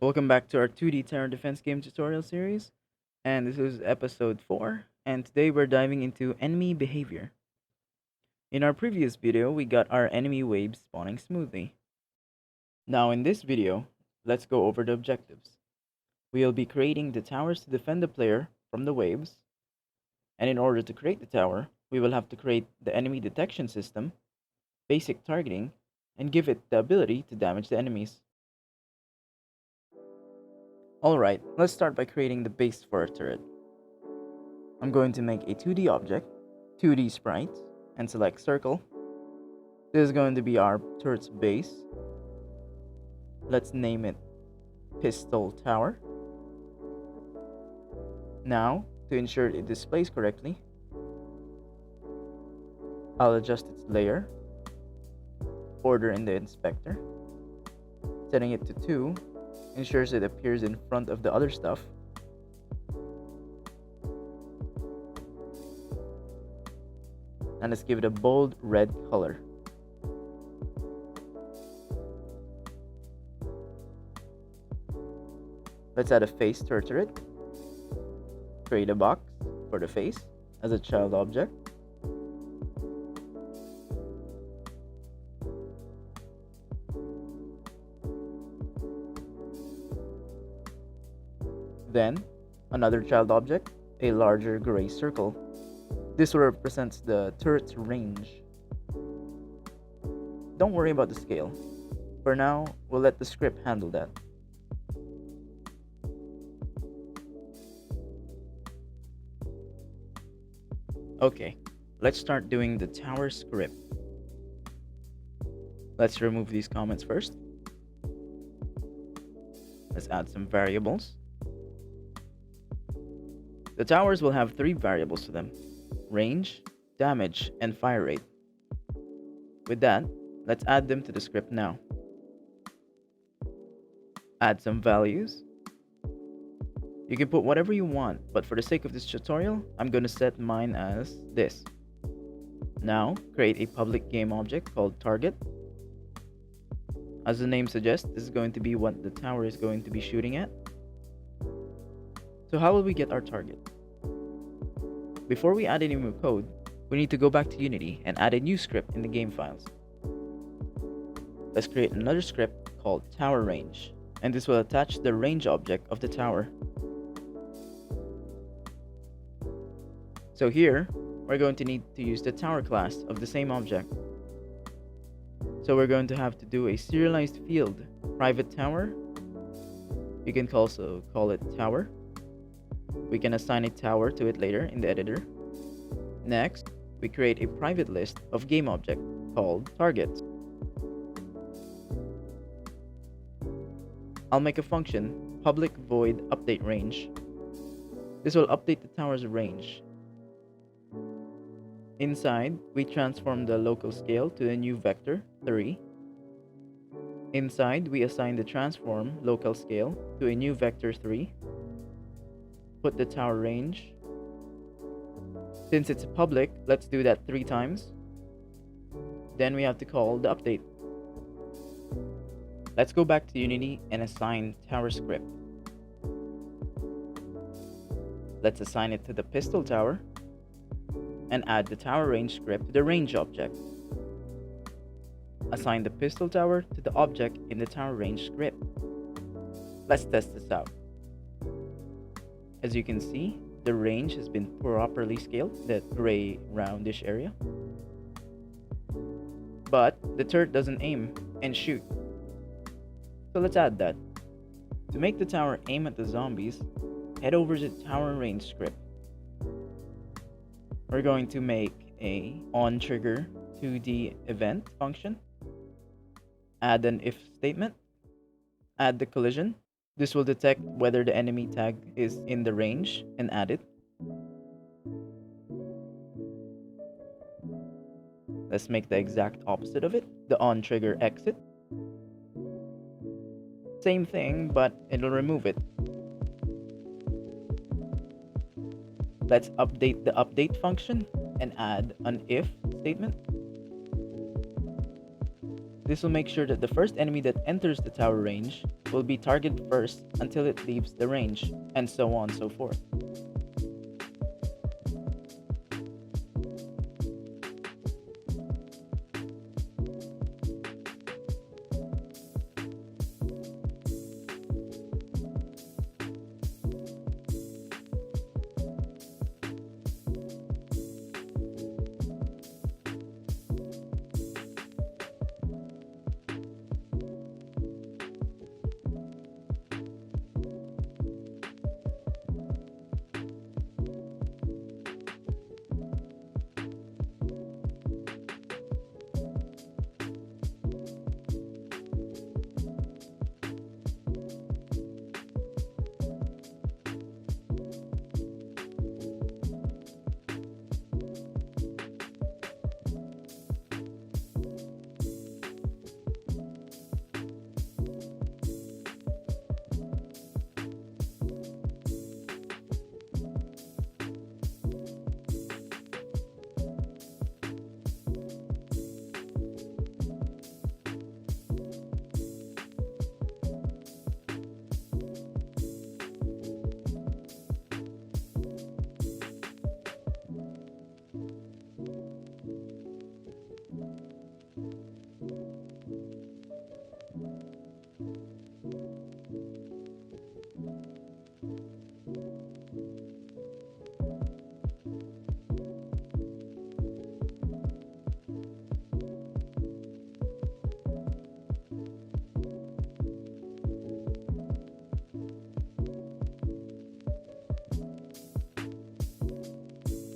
Welcome back to our 2D Tower Defense game tutorial series, and this is episode 4, and today we're diving into enemy behavior. In our previous video, we got our enemy waves spawning smoothly. Now in this video, let's go over the objectives. We'll be creating the towers to defend the player from the waves, and in order to create the tower, we will have to create the enemy detection system, basic targeting, and give it the ability to damage the enemies. Alright, let's start by creating the base for our turret. I'm going to make a 2D object, 2D sprite, and select circle. This is going to be our turret's base. Let's name it Pistol Tower. Now, to ensure it displays correctly, I'll adjust its layer, order in the inspector. Setting it to 2 ensures it appears in front of the other stuff. And let's give it a bold red color. Let's add a face to our turret. Create a box for the face as a child object. Then, another child object, a larger gray circle. This represents the turret's range. Don't worry about the scale. For now, we'll let the script handle that. Okay, let's start doing the tower script. Let's remove these comments first. Let's add some variables. The towers will have 3 variables to them: range, damage, and fire rate. With that, let's add them to the script now. Add some values. You can put whatever you want, but for the sake of this tutorial, I'm going to set mine as this. Now, create a public game object called target. As the name suggests, this is going to be what the tower is going to be shooting at. So how will we get our target? Before we add any more code, we need to go back to Unity and add a new script in the game files. Let's create another script called tower range, and this will attach the range object of the tower. So here, we're going to need to use the tower class of the same object. So we're going to have to do a serialized field, private tower. You can also call it tower. We can assign a tower to it later in the editor. Next, we create a private list of game object called targets. I'll make a function, public void update range. This will update the tower's range. Inside, we transform the local scale to a new vector, 3. Inside, we assign the transform local scale to a new vector, 3. Put the tower range. Since it's public, let's do that 3 times. Then we have to call the update. Let's go back to Unity and assign tower script. Let's assign it to the pistol tower and add the tower range script to the range object. Assign the pistol tower to the object in the tower range script. Let's test this out. As you can see, the range has been properly scaled, that gray roundish area. But the turret doesn't aim and shoot. So let's add that. To make the tower aim at the zombies, head over to the tower range script. We're going to make a onTrigger 2D event function. Add an if statement. Add the collision. This will detect whether the enemy tag is in the range and add it. Let's make the exact opposite of it, the onTrigger exit. Same thing, but it'll remove it. Let's update the update function and add an if statement. This will make sure that the first enemy that enters the tower range will be targeted first until it leaves the range, and so on and so forth.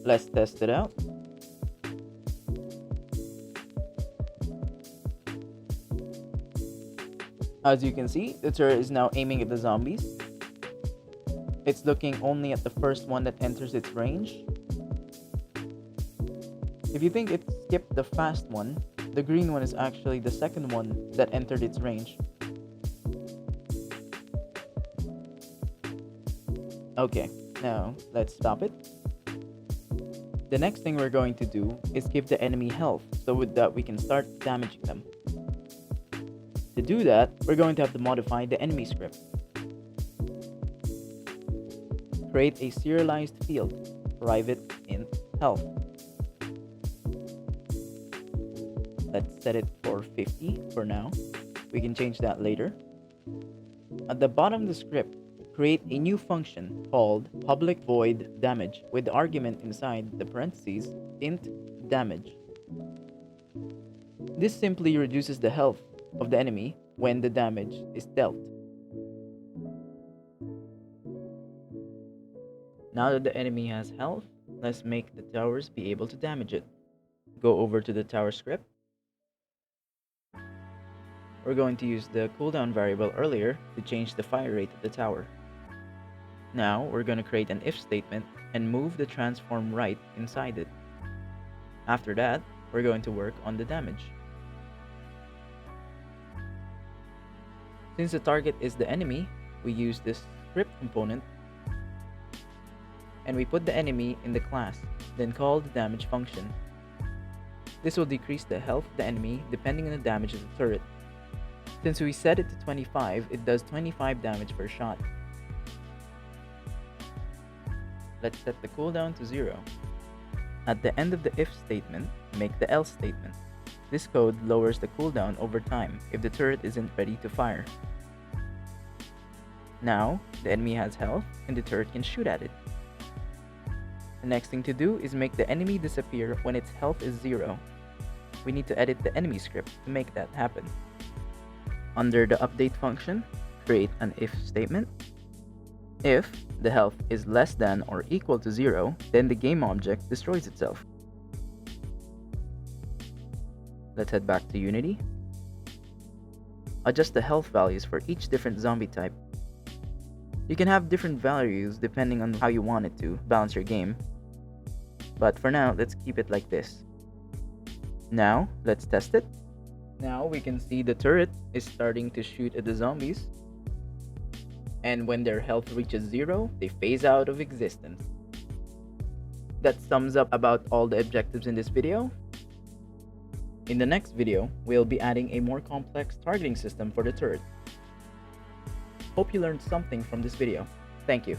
Let's test it out. As you can see, the turret is now aiming at the zombies. It's looking only at the first one that enters its range. If you think it skipped the fast one, the green one is actually the second one that entered its range. Okay, now let's stop it. The next thing we're going to do is give the enemy health, so with that we can start damaging them. To do that, we're going to have to modify the enemy script. Create a serialized field, private int health. Let's set it for 50 for now. We can change that later. At the bottom of the script, create a new function called public void damage with the argument inside the parentheses int damage. This simply reduces the health of the enemy when the damage is dealt. Now that the enemy has health, let's make the towers be able to damage it. Go over to the tower script. We're going to use the cooldown variable earlier to change the fire rate of the tower. Now we're going to create an if statement and move the transform right inside it. After that, we're going to work on the damage. Since the target is the enemy, we use this script component and we put the enemy in the class, then call the damage function. This will decrease the health of the enemy depending on the damage of the turret. Since we set it to 25, it does 25 damage per shot. Let's set the cooldown to 0. At the end of the if statement, make the else statement. This code lowers the cooldown over time if the turret isn't ready to fire. Now, the enemy has health and the turret can shoot at it. The next thing to do is make the enemy disappear when its health is 0. We need to edit the enemy script to make that happen. Under the update function, create an if statement. If the health is less than or equal to 0, then the game object destroys itself. Let's head back to Unity. Adjust the health values for each different zombie type. You can have different values depending on how you want it to balance your game. But for now, let's keep it like this. Now, let's test it. Now we can see the turret is starting to shoot at the zombies. And when their health reaches 0, they phase out of existence. That sums up about all the objectives in this video. In the next video, we'll be adding a more complex targeting system for the turret. Hope you learned something from this video. Thank you.